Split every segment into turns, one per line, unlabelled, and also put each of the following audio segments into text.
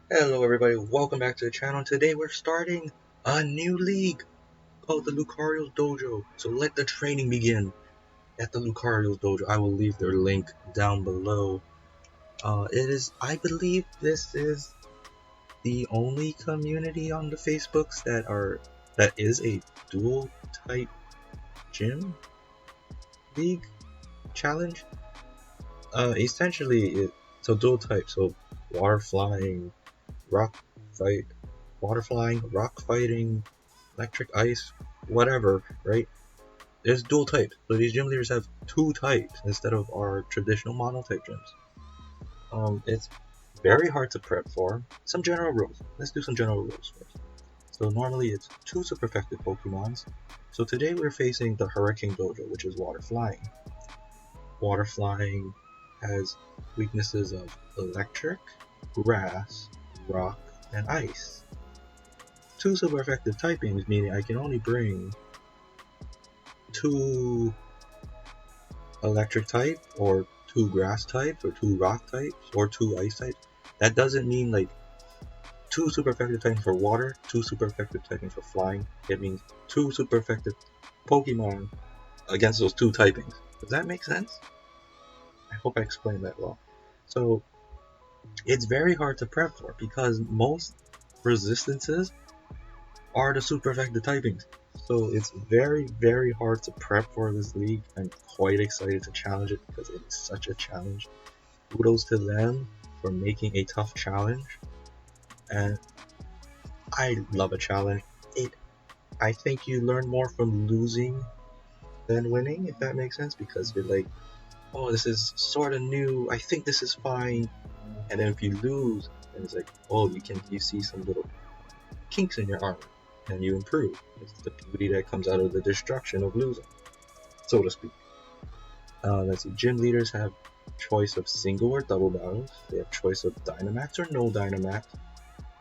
Hello everybody, welcome back to the channel. Today we're starting a new league called the Lucario Dojo. So let the training begin at the Lucario Dojo. I will leave their link down below. I believe this is the only community on the Facebooks that is a dual type gym league challenge. So dual type, so water flying, rock fight, water flying, rock fighting, electric, ice, whatever, right? There's dual types. So these gym leaders have two types instead of our traditional monotype gyms. It's very hard to prep for. Some general rules. Let's do some general rules first. So normally it's two super effective Pokemons. So today we're facing the Hurricane Dojo, which is water flying. Water flying has weaknesses of electric, grass, rock, and ice. Two super effective typings, meaning I can only bring two electric type or two grass types or two rock types or two ice types. That doesn't mean like two super effective typings for water, two super effective typings for flying. It means two super effective Pokemon against those two typings. Does that make sense? I hope I explained that well. So it's very hard to prep for because most resistances are the super effective typings. So it's very, very hard to prep for this league. I'm quite excited to challenge it because it is such a challenge. Kudos to them for making a tough challenge. And I love a challenge. I think you learn more from losing than winning, if that makes sense, because you're like, oh, this is sort of new. I think this is fine. And then if you lose, then it's like, oh, you see some little kinks in your armor and you improve. It's the beauty that comes out of the destruction of losing, so to speak. Let's see, gym leaders have choice of single or double battles. They have choice of Dynamax or no Dynamax.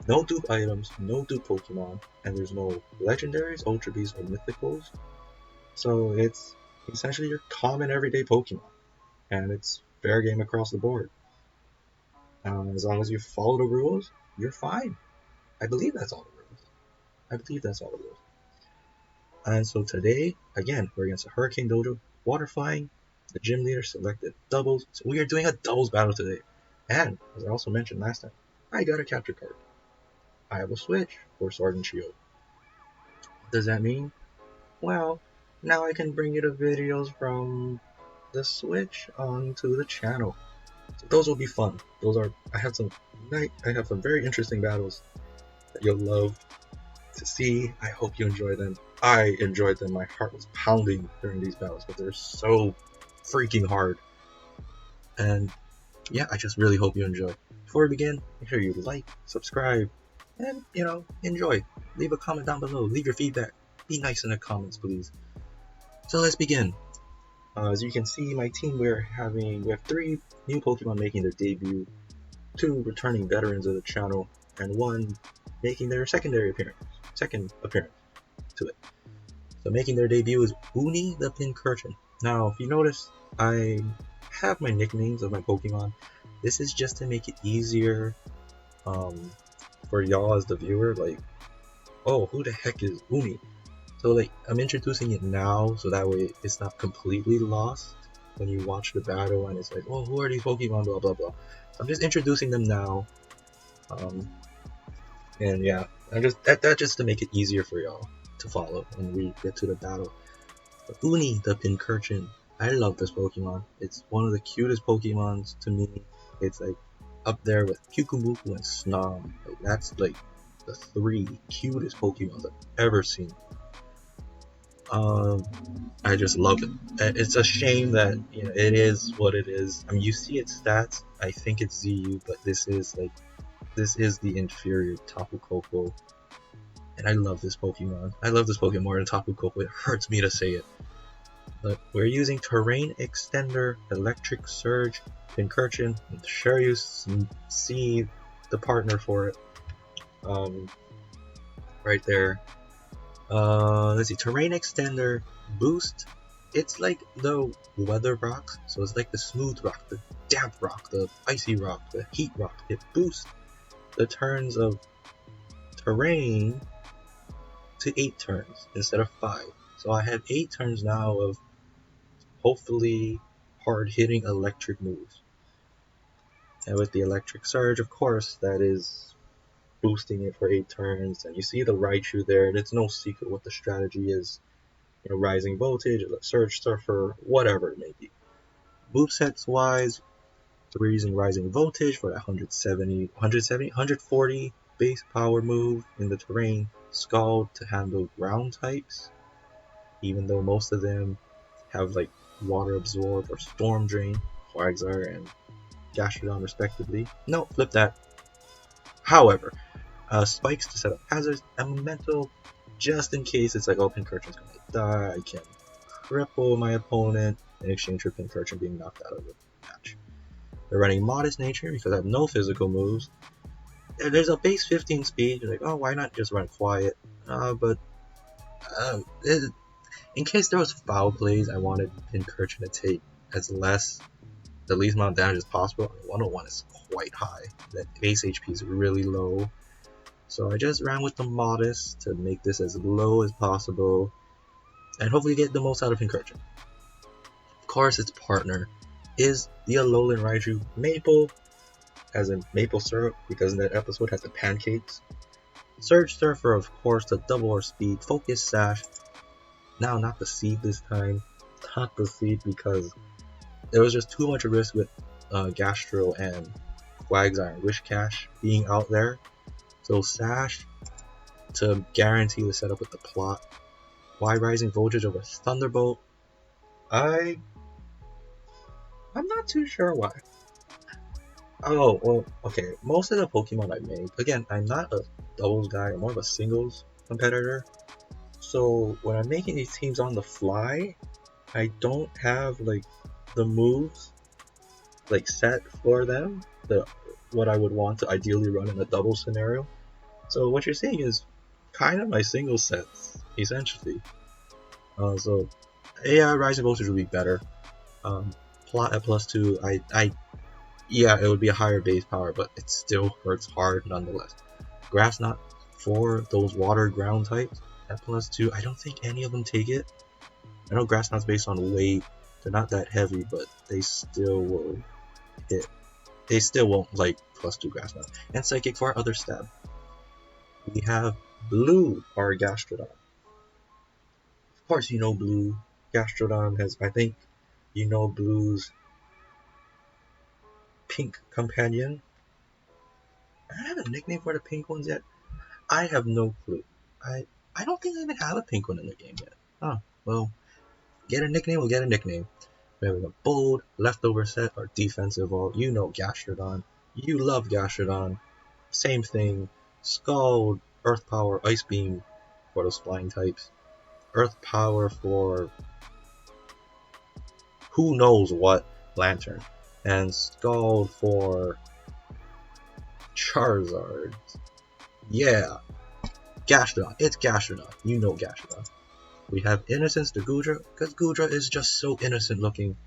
No dupe items, no dupe Pokemon, and there's no legendaries, Ultra Beasts, or mythicals. So it's essentially your common everyday Pokemon, and it's fair game across the board. As long as you follow the rules, you're fine. I believe that's all the rules. I believe that's all the rules. And so today, again, we're against a Hurricane Dojo, water flying. The gym leader selected doubles, so we are doing a doubles battle today. And as I also mentioned last time, I got a capture card. I have a Switch for Sword and Shield. What does that mean? Well, now I can bring you the videos from the Switch onto the channel. So those will be fun. I have some very interesting battles that you'll love to see. I hope you enjoy them. I enjoyed them. My heart was pounding during these battles, but they're so freaking hard. And yeah, I just really hope you enjoy. Before we begin, make sure you like, subscribe, and enjoy. Leave a comment down below. Leave your feedback. Be nice in the comments, please. So let's begin. As you can see, my team we have 3 new Pokemon making their debut, 2 returning veterans of the channel, and 1 making their second appearance to it. So making their debut is Uni the Pincurchin. Now, if you notice, I have my nicknames of my Pokemon. This is just to make it easier for y'all as the viewer, like, oh, who the heck is Uni? So like, I'm introducing it now, so that way it's not completely lost when you watch the battle and it's like, oh, who are these Pokemon, blah blah blah. So I'm just introducing them now, and yeah, that's just to make it easier for y'all to follow when we get to the battle. But Uni the Pincurchin, I love this Pokemon. It's one of the cutest Pokemons to me. It's like up there with Pyukumuku and Snom. Like, that's like the 3 cutest Pokemons I've ever seen. I just love it. It's a shame that it is what it is. I mean, you see its stats. I think it's ZU, but this is the inferior Tapu Koko. And I love this Pokemon. I love this Pokemon more than Tapu Koko. It hurts me to say it. But we're using Terrain Extender, Electric Surge, Pincurchin, and sure you see the partner for it. Right there. Let's see, Terrain Extender boost. It's like the weather rock, so it's like the smooth rock, the damp rock, the icy rock, the heat rock. It boosts the turns of terrain to 8 turns instead of 5. So I have 8 turns now of hopefully hard-hitting electric moves. And with the electric surge, of course, that is boosting it for 8 turns. And you see the Raichu there, and it's no secret what the strategy is. You know, rising voltage, surge surfer, whatever it may be. Movesets wise, we're using rising voltage for that 140 base power move in the terrain. Scald to handle ground types, even though most of them have like water absorb or storm drain, Quagsire and Gastrodon respectively. No, flip that. However, spikes to set up hazards, and Memento just in case it's like, oh, Pincurchin's gonna die, I can cripple my opponent in exchange for Pincurchin being knocked out of the match. They're running Modest Nature because I have no physical moves. There's a base 15 speed, you're like, oh, why not just run Quiet? But in case there was foul plays, I wanted Pincurchin to take the least amount of damage as possible. 101 is quite high. That base HP is really low. So I just ran with the Modest to make this as low as possible and hopefully get the most out of Pincurchin. Of course, its partner is the Alolan Raichu Maple, as in maple syrup, because in that episode had the pancakes. Surge Surfer, of course, to double our speed. Focus Sash. Now, not the seed this time. Not the seed because there was just too much risk with Gastro and Quagsire and Wishcash being out there. So Sash to guarantee the setup with the plot. Why Rising Voltage over Thunderbolt? I'm not too sure why. Oh, well, okay. Most of the Pokemon I made, again, I'm not a doubles guy, I'm more of a singles competitor. So when I'm making these teams on the fly, I don't have like the moves like set for them, what I would want to ideally run in a double scenario. So what you're seeing is kind of my single sets, essentially. So yeah, Rising Voltage would be better. Plot at +2, yeah, it would be a higher base power, but it still hurts hard nonetheless. Grass Knot for those water ground types at +2, I don't think any of them take it. I know Grass Knot's based on weight, they're not that heavy, but they still will hit. They still won't like +2 Grass Knot. And Psychic for our other stab. We have Blue, our Gastrodon. Of course you know Blue. Gastrodon has, I think, you know Blue's pink companion. I don't have a nickname for the pink ones yet. I have no clue. I don't think I even have a pink one in the game yet. Oh, well, get a nickname, we'll get a nickname. We're having a bold leftover set or defensive all. You know Gastrodon. You love Gastrodon. Same thing. Scald, Earth Power, Ice Beam for those flying types. Earth Power for who knows what Lantern. And Scald for Charizard. Yeah. Gastrodon. It's Gastrodon. You know Gastrodon. We have Innocence to Goodra, because Goodra is just so innocent looking.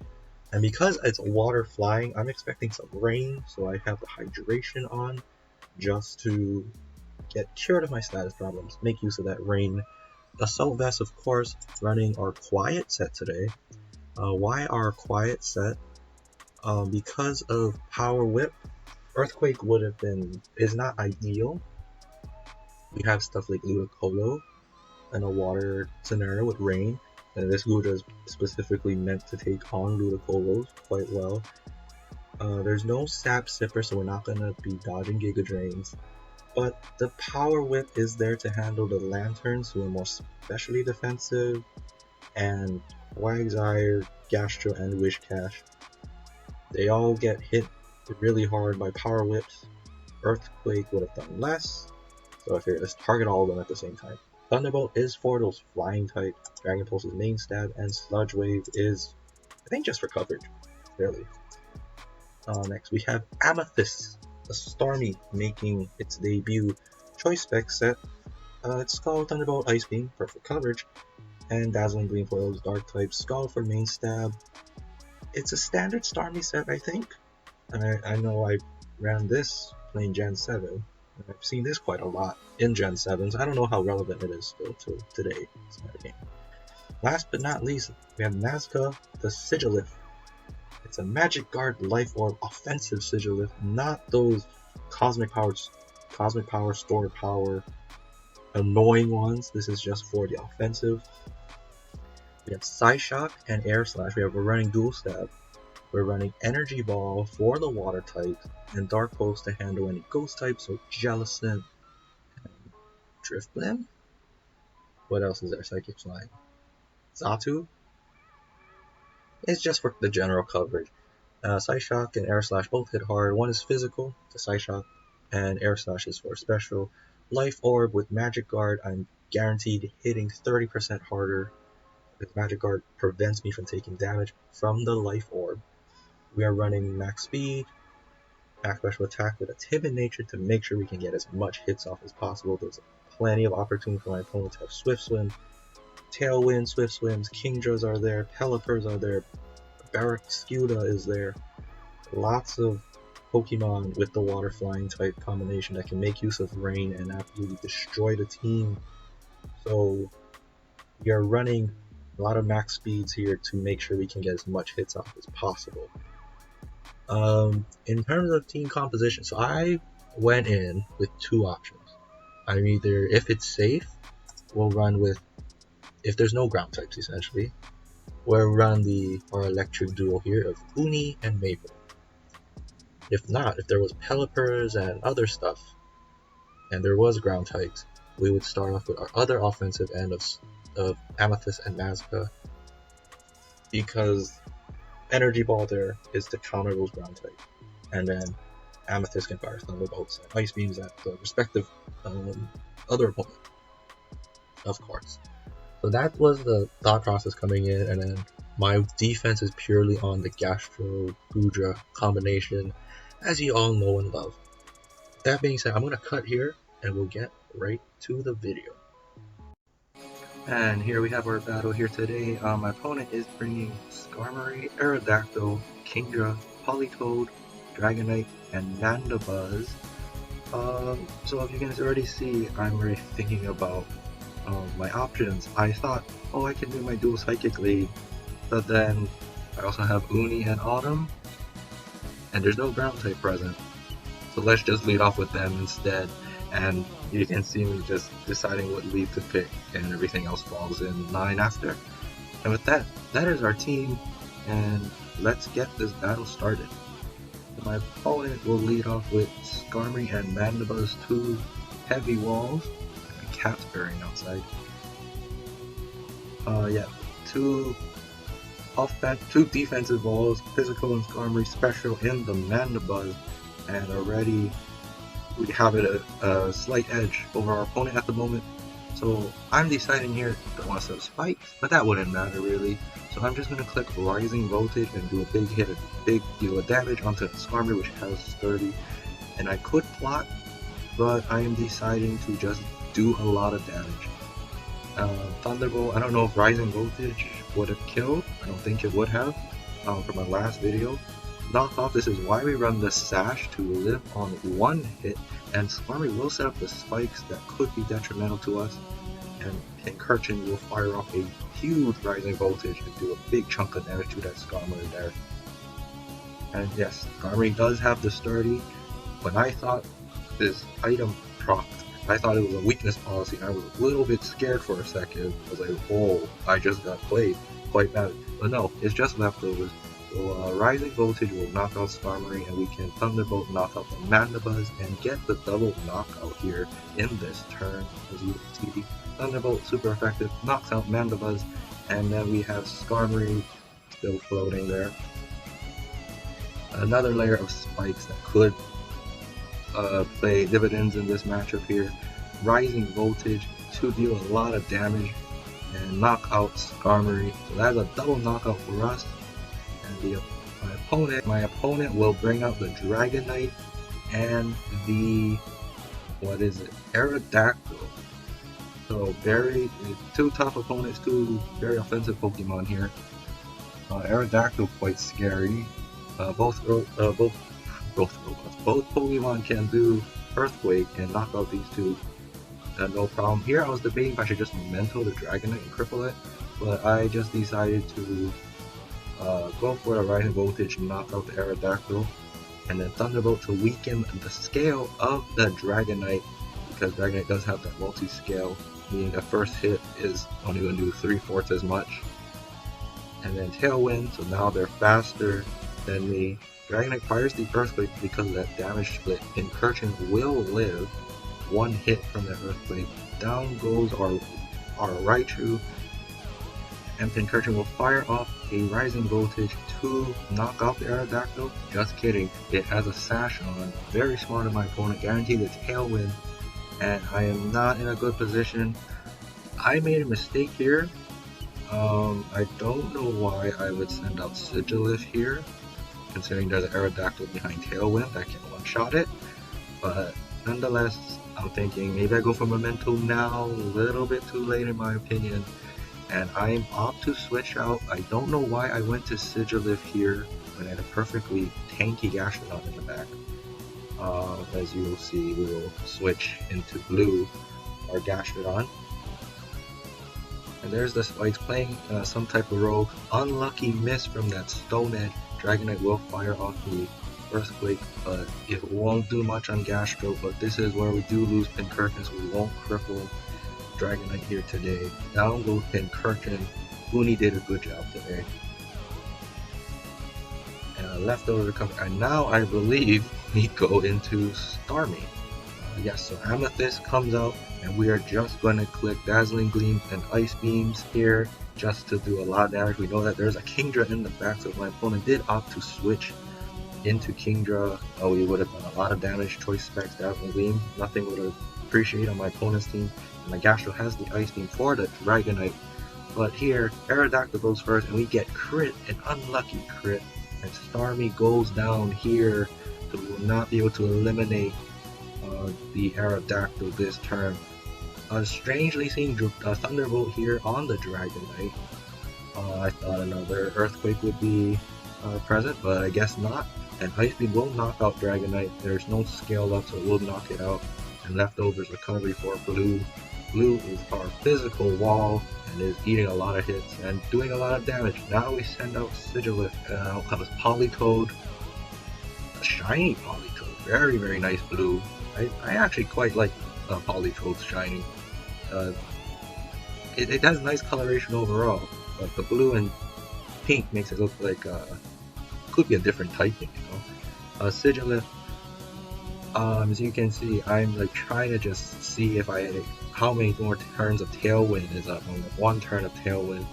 And because it's water flying, I'm expecting some rain, so I have the hydration on just to get cured of my status problems, make use of that rain. Assault Vest, of course, running our Quiet set today. Why our Quiet set? Because of Power Whip, Earthquake is not ideal. We have stuff like Ludicolo in a water scenario with rain, and this Goodra is specifically meant to take on Ludicolos quite well. There's no Sap Sipper, so we're not going to be dodging Giga Drains, but the Power Whip is there to handle the Lanterns, who are more specially defensive, and Quagsire, Gastro, and Wishcash. They all get hit really hard by Power Whips. Earthquake would have done less, so I figured let's target all of them at the same time. Thunderbolt is for those flying type, Dragon Pulse is main stab, and Sludge Wave is, I think, just for coverage, really. Next we have Amethyst, a Starmie making its debut Choice Spec set. It's called Thunderbolt, Ice Beam, perfect coverage, and Dazzling Gleam for those dark types, Scald for main stab. It's a standard Starmie set, I think. I know I ran this playing Gen 7, I've seen this quite a lot in Gen 7s. I don't know how relevant it is still to today. It's not a game. Last but not least, we have Nazca the Sigilith. It's a Magic Guard Life Orb offensive Sigilith, not those Cosmic Power, Store Power, annoying ones. This is just for the offensive. We have Psyshock and Air Slash. We're running Dual Stab. We're running Energy Ball for the Water type, and Dark Pulse to handle any Ghost types, so Jellicent and Driftblim. What else is there? Psychic Flying. Xatu. It's just for the general coverage. Psyshock and Air Slash both hit hard. One is physical, the Psyshock, and Air Slash is for special. Life Orb with Magic Guard, I'm guaranteed hitting 30% harder. Because Magic Guard prevents me from taking damage from the Life Orb. We are running Max Speed, Max Special Attack with a timid nature to make sure we can get as much hits off as possible. There's plenty of opportunity for my opponent to have Swift Swim, Tailwind, Swift Swims, Kingdras are there, Pelipper's are there, Barracuda is there. Lots of Pokemon with the Water Flying type combination that can make use of Rain and absolutely destroy the team. So we are running a lot of max speeds here to make sure we can get as much hits off as possible. In terms of team composition, so I went in with two options. I'm either, if it's safe, we'll run with, if there's no ground types essentially, we'll run our electric duo here of Uni and Maple. If not, if there was Pelipper's and other stuff, and there was ground types, we would start off with our other offensive end of Amethyst and Nazca, because Energy Ball there is to counter those ground types, and then Amethyst can fire Thunderbolts and Ice Beams at the respective other opponent, of course. So that was the thought process coming in, and then my defense is purely on the Gastro Gudra combination, as you all know and love. That being said, I'm going to cut here, and we'll get right to the video. And here we have our battle here today. My opponent is bringing Skarmory, Aerodactyl, Kingdra, Politoed, Dragonite, and Mandibuzz. So if you guys already see, I'm already thinking about my options. I thought, oh, I can do my dual Psychic Lead, but then I also have Uni and Autumn, and there's no ground type present. So let's just lead off with them instead, and you can see me just deciding what lead to pick, and everything else falls in line after. And with that, that is our team, and let's get this battle started. My opponent will lead off with Skarmory and Mandibuzz, two heavy walls. My cat's purring outside. Two defensive walls, physical and Skarmory, special in the Mandibuzz, and already we have it a slight edge over our opponent at the moment. So I'm deciding here to want to set spikes, but that wouldn't matter really. So I'm just going to click Rising Voltage and do a big hit, a big deal of damage onto Skarmory, which has 30. And I could plot, but I am deciding to just do a lot of damage. Thunderbolt, I don't know if Rising Voltage would have killed. I don't think it would have from my last video. Knockoff, this is why we run the Sash, to live on one hit, and Skarmory will set up the spikes that could be detrimental to us, and Pincurchin will fire off a huge Rising Voltage and do a big chunk of damage to that Skarmory there. And yes, Skarmory does have the sturdy. When I thought this item procced, I thought it was a weakness policy, and I was a little bit scared for a second. I was like, oh, I just got played quite bad. But no, it's just leftovers. So Rising Voltage will knock out Skarmory, and we can Thunderbolt knock out the Mandibuzz and get the double knockout here in this turn. As you can see, Thunderbolt super effective, knocks out Mandibuzz, and then we have Skarmory still floating there. Another layer of spikes that could play dividends in this matchup here. Rising Voltage to deal a lot of damage and knock out Skarmory. So that's a double knockout for us. And my opponent will bring out the Dragonite and the, Aerodactyl. So two tough opponents, two very offensive Pokemon here. Aerodactyl quite scary. Both both robots. Both Pokemon can do Earthquake and knock out these two. No problem. Here I was debating if I should just Memento the Dragonite and cripple it, but I just decided to go for the Rising Voltage and knock out the Aerodactyl, and then Thunderbolt to weaken the scale of the Dragonite, because Dragonite does have that multi-scale, meaning the first hit is only going to do 3/4 as much. And then Tailwind, so now they're faster than me. Dragonite fires the Earthquake because of that damage split. Incursion will live one hit from the Earthquake. Down goes our Raichu, and Incursion will fire off a Rising Voltage to knock out the Aerodactyl. Just kidding, it has a Sash on. Very smart of my opponent, guaranteed the Tailwind, and I am not in a good position. I made a mistake here. I don't know why I would send out Sigilif here, considering there's an Aerodactyl behind Tailwind that can one-shot it, but nonetheless, I'm thinking maybe I go for Memento now, a little bit too late in my opinion, and I'm opt to switch out. I don't know why I went to Sigilif here when I had a perfectly tanky Gastrodon in the back. As you will see, we will switch into blue, our Gastrodon. And there's the spikes playing some type of role. Unlucky miss from that Stone Edge. Dragonite will fire off the Earthquake, but it won't do much on Gastro. But this is where we do lose Pincurchin, so we won't cripple Dragonite here today. Down goes Pincurchin. Uni did a good job today. And leftover recovery. And now I believe we go into Starmie. Yes, so Amethyst comes out, and we are just going to click Dazzling Gleams and Ice Beams here just to do a lot of damage. We know that there's a Kingdra in the back, so if my opponent did opt to switch into Kingdra, we would have done a lot of damage. Choice Specs, Dazzling Gleam, nothing would have appreciated on my opponent's team. And my Gastro has the Ice Beam for the Dragonite, but here Aerodactyl goes first, and we get crit, an unlucky crit, and Starmie goes down here, so we will not be able to eliminate the Aerodactyl this turn. Strangely seeing Thunderbolt here on the Dragonite. I thought another Earthquake would be present, but I guess not. And Ice Beam will knock out Dragonite. There's no scale up, so it will knock it out. And leftovers recovery for blue. Blue is our physical wall and is eating a lot of hits and doing a lot of damage. Now we send out Sigilif, and out comes Politoed. A shiny Politoed. Very, very nice blue. I actually quite like Politoed's shiny. It has nice coloration overall, but the blue and pink makes it look like could be a different typing, you know. Sigilif, as you can see, I'm like trying to just see if how many more turns of Tailwind is up. On one turn of Tailwind,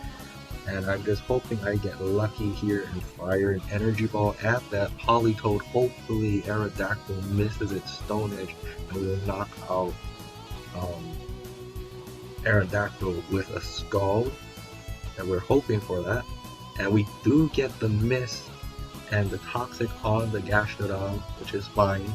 and I'm just hoping I get lucky here and fire an Energy Ball at that Politoed. Hopefully Aerodactyl misses its Stone Edge and we will knock out Aerodactyl with a Scald, and we're hoping for that. And we do get the miss and the Toxic on the Gastrodon, which is fine.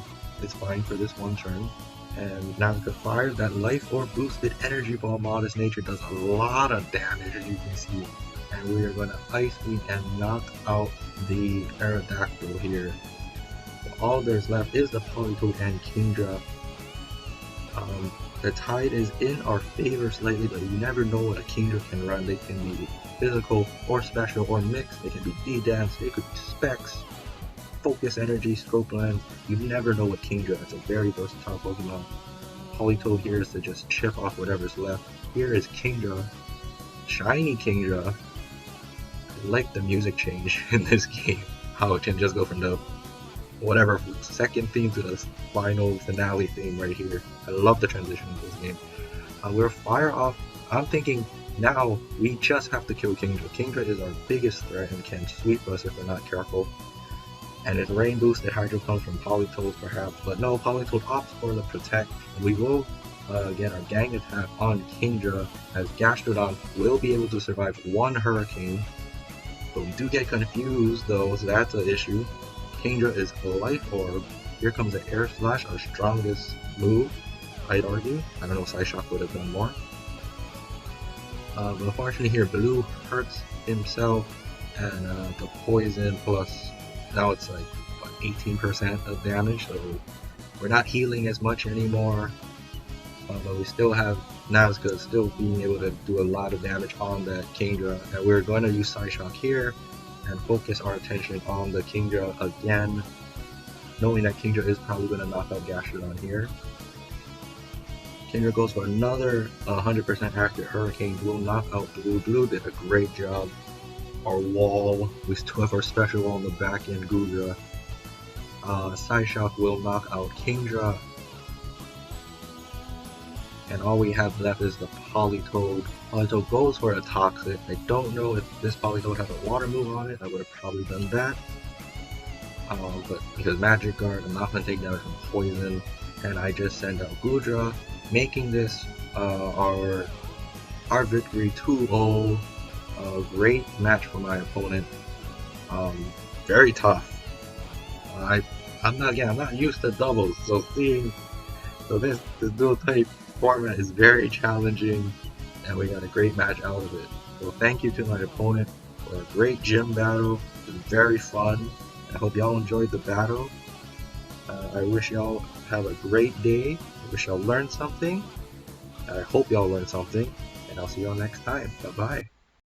It's fine for this one turn. And now the fire, that Life Orb boosted Energy Ball Modest Nature does a lot of damage, as you can see. And we are going to Ice Beam and knock out the Aerodactyl here. So all there's left is the Politoed and Kingdra. The tide is in our favor slightly, but you never know what a Kingdra can run. They can be physical or special or mixed. They can be D-Dance, they could be Specs, Focus Energy, Scope Lens. You never know what Kingdra. It's a very versatile Pokemon. Politoed here is to just chip off whatever's left. Here is Kingdra. Shiny Kingdra. I like the music change in this game. How it can just go from the whatever second theme to the final finale theme right here. I love the transition in this game. We'll fire off. I'm thinking now we just have to kill Kingdra. Kingdra is our biggest threat and can sweep us if we're not careful. And if Rain boosted Hydro comes from Politoed perhaps, but no, Politoed opts for the Protect. We will get our Gang Attack on Kingdra, as Gastrodon will be able to survive one Hurricane. But we do get confused though, so that's an issue. Kingdra is a Life Orb. Here comes the Air Slash, our strongest move, I'd argue. I don't know if Psyshock would have done more. But unfortunately here, Blue hurts himself, and the Poison plus, now it's like, what, 18% of damage, so we're not healing as much anymore. But we still have Nazca still being able to do a lot of damage on that Kingdra, and we're going to use Side Shock here and focus our attention on the Kingdra again, knowing that Kingdra is probably going to knock out Gastrodon here. Kingdra goes for another 100% accurate Hurricane. Will knock out Blue. Blue did a great job. Our wall, we still have our special wall on the back end, Gudra. Side Shock will knock out Kingdra. And all we have left is the Politoed. Politoed goes for a Toxic. I don't know if this Politoed has a water move on it. I would have probably done that. But because Magic Guard, I'm not going to take damage from Poison. And I just send out Gudra, making this our victory 2-0. Great match for my opponent. Very tough. I'm not used to doubles, so this dual type format is very challenging, and we got a great match out of it. So thank you to my opponent for a great gym battle. It was very fun. I hope y'all enjoyed the battle. I wish y'all have a great day. I wish y'all learned something. I hope y'all learned something, and I'll see y'all next time. Bye bye.